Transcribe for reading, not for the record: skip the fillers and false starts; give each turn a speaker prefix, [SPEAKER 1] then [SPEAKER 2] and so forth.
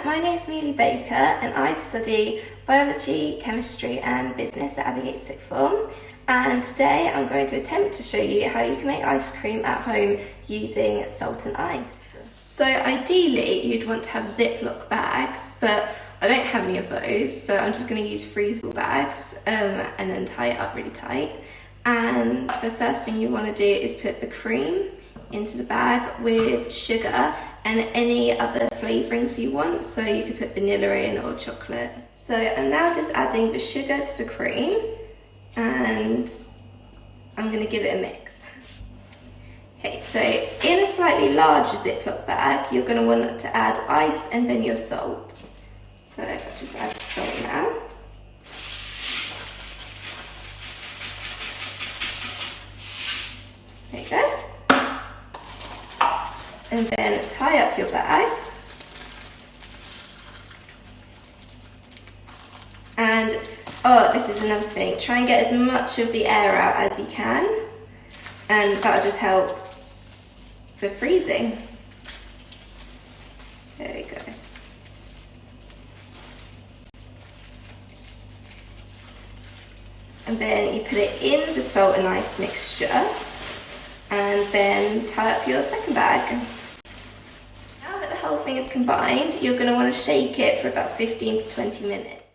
[SPEAKER 1] my name's Amelia Baker and I study biology, chemistry and business at Abbey Sixth Form, and today I'm going to attempt to show you how you can make ice cream at home using salt and ice. So ideally you'd want to have Ziploc bags, but I don't have any of those, so I'm just going to use freezable bags and then tie it up really tight. And the first thing you want to do is put the cream into the bag with sugar and any other flavourings you want, so you could put vanilla in or chocolate. So I'm now just adding the sugar to the cream and I'm going to give it a mix. Okay, so in a slightly larger Ziploc bag you're going to want to add ice and then your salt. So I'll just add the salt now. There you go. And then tie up your bag. And, oh, this is another thing, try and get as much of the air out as you can, and that'll just help for freezing. There we go. And then you put it in the salt and ice mixture, and then tie up your second bag. Now that the whole thing is combined, you're going to want to shake it for about 15 to 20 minutes.